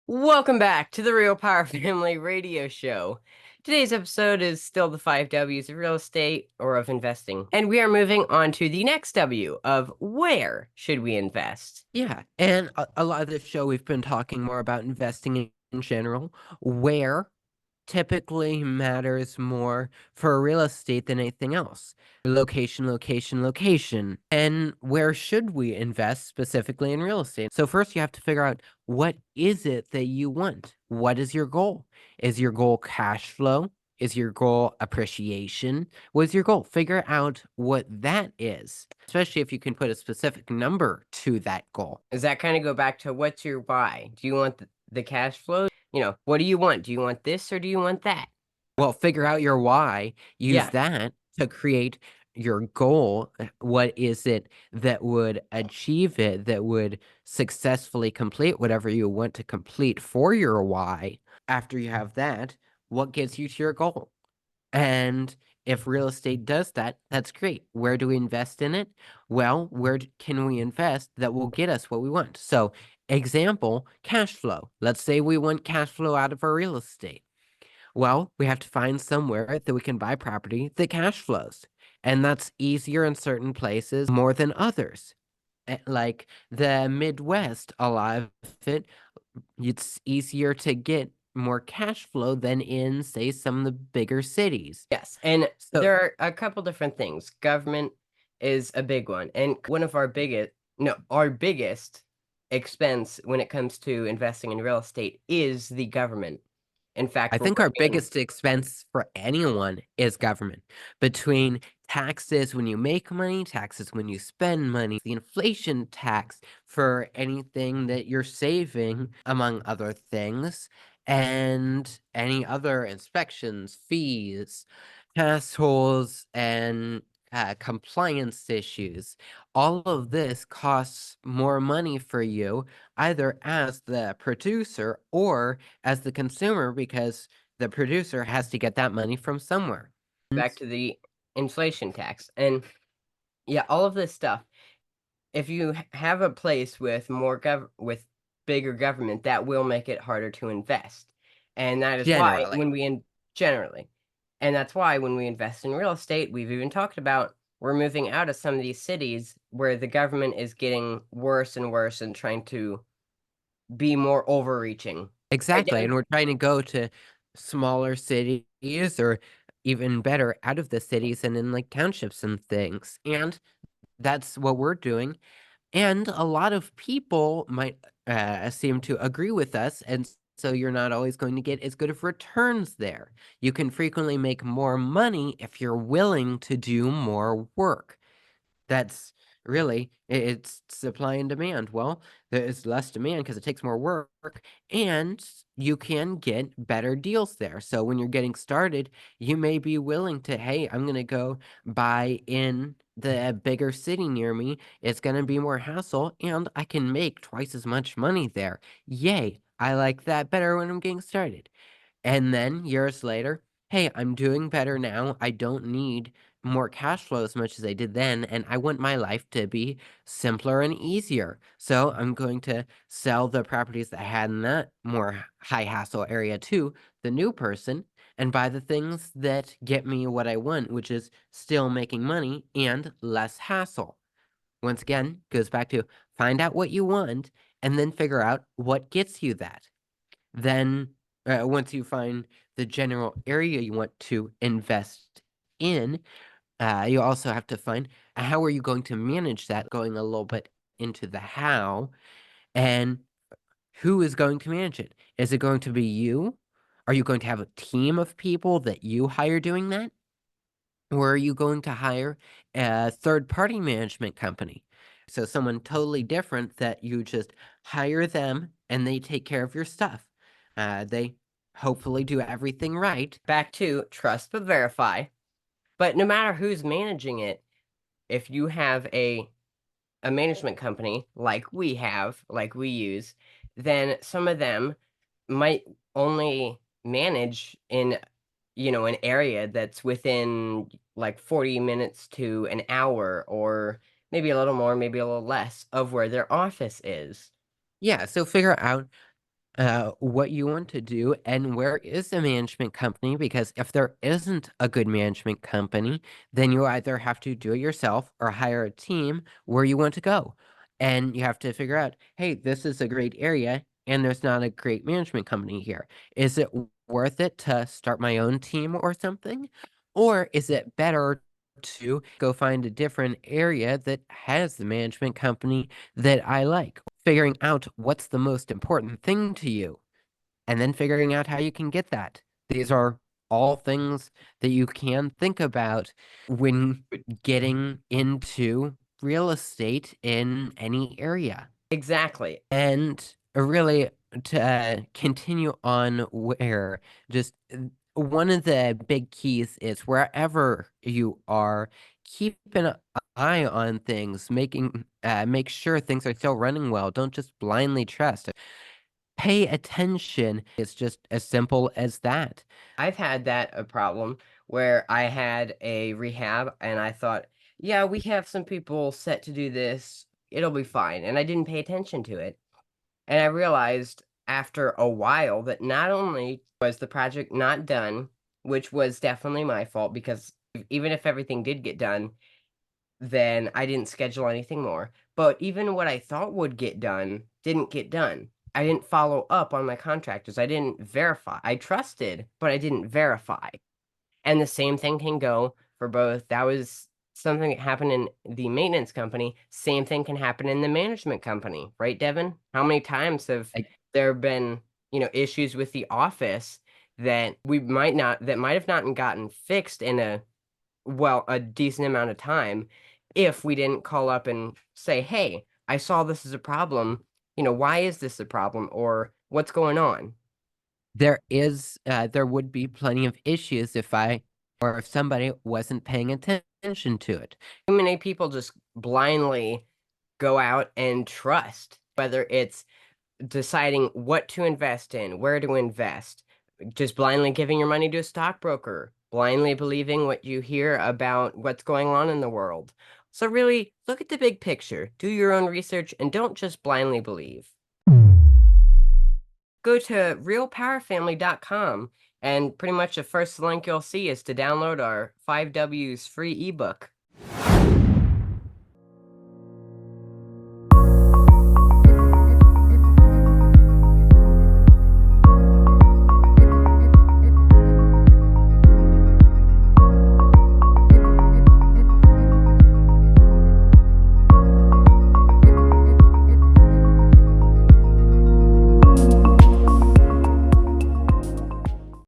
Welcome back to the Real Power Family Radio Show. Today's episode is still the 5 W's of real estate or of investing. And we are moving on to the next W of where should we invest? Yeah, and a lot of the show we've been talking more about investing in general, where typically matters more for real estate than anything else. Location, location, location. And where should we invest specifically in real estate? So first you have to figure out, what is it that you want? What is your goal? Is your goal cash flow? Is your goal appreciation? What is your goal? Figure out what that is, especially if you can put a specific number to that goal. Does that kind of go back to what's your why? Do you want the cash flow? What do you want? Do you want this or do you want that? Well, figure out your why, use Yeah. that to create your goal. What is it that would achieve it, that would successfully complete whatever you want to complete for your why? After you have that, what gets you to your goal? And if real estate does that, that's great. Where do we invest in it? Well, can we invest that will get us what we want? So, example, cash flow. Let's say we want cash flow out of our real estate. Well, we have to find somewhere that we can buy property that cash flows. And that's easier in certain places more than others. Like the Midwest, a lot of it's easier to get more cash flow than in, say, some of the bigger cities. Yes. And So, there are a couple different things. Government is a big one. And one of our biggest expense when it comes to investing in real estate is the government. In I fact, we're think our bringing biggest expense for anyone is government. Between taxes when you make money, taxes when you spend money, the inflation tax for anything that you're saving, among other things, and any other inspections, fees, hassles, and compliance issues. All of this costs more money for you, either as the producer or as the consumer, because the producer has to get that money from somewhere. back to the inflation tax. And yeah, all of this stuff. If you have a place with with bigger government, that will make it harder to invest. And that is why Generally. when we in generally. And that's why when we invest in real estate, we've even talked about we're moving out of some of these cities where the government is getting worse and worse and trying to be more overreaching. And Exactly. And we're trying to go to smaller cities, or even better, out of the cities and in like townships and things. And that's what we're doing. And a lot of people might seem to agree with us, and so you're not always going to get as good of returns there. You can frequently make more money if you're willing to do more work. That's really it's supply and demand. Well, there's less demand because it takes more work, and you can get better deals there. So when you're getting started, you may be willing to, hey, I'm gonna go buy in the bigger city near me. It's gonna be more hassle, and I can make twice as much money there. Yay! I like that better when I'm getting started. And then years later, hey, I'm doing better now. I don't need more cash flow as much as I did then, and I want my life to be simpler and easier. So I'm going to sell the properties that I had in that more high hassle area to the new person and buy the things that get me what I want, which is still making money and less hassle. Once again, goes back to find out what you want and then figure out what gets you that. Then, once you find the general area you want to invest in, you also have to find how are you going to manage that, going a little bit into the how, and who is going to manage it. Is it going to be you? Are you going to have a team of people that you hire doing that? Or are you going to hire a third-party management company? So someone totally different that you just hire them and they take care of your stuff. They hopefully do everything right. back to trust but verify. But no matter who's managing it, if you have a management company like we use, then some of them might only manage in an area that's within like 40 minutes to an hour or maybe a little more, maybe a little less of where their office is. Yeah, so figure out what you want to do and where is the management company, because if there isn't a good management company, then you either have to do it yourself or hire a team where you want to go. And you have to figure out, hey, this is a great area and there's not a great management company here. Is it worth it to start my own team or something? Or is it better to go find a different area that has the management company that I like? Figuring out what's the most important thing to you, and then figuring out how you can get that. These are all things that you can think about when getting into real estate in any area. Exactly. And really, to continue on where just one of the big keys is wherever you are, keep an eye on things, make sure things are still running well. Don't just blindly trust. Pay attention. It's just as simple as that. I've had that a problem where I had a rehab and I thought, yeah, we have some people set to do this. It'll be fine. And I didn't pay attention to it. And I realized after a while that not only was the project not done, which was definitely my fault because even if everything did get done, then I didn't schedule anything more. But even what I thought would get done didn't get done. I didn't follow up on my contractors. I didn't verify. I trusted, but I didn't verify. And the same thing can go for both. That was something that happened in the maintenance company. Same thing can happen in the management company, right, Devin? How many times have I, there been, issues with the office that might have not gotten fixed in a decent amount of time if we didn't call up and say, "Hey, I saw this as a problem. Why is this a problem?" Or "What's going on?" there would be plenty of issues if somebody wasn't paying attention to it. Too many people just blindly go out and trust, whether it's deciding what to invest in, where to invest, just blindly giving your money to a stockbroker, blindly believing what you hear about what's going on in the world. So really, look at the big picture, do your own research, and don't just blindly believe. Go to realpowerfamily.com, and pretty much the first link you'll see is to download our 5 W's free ebook.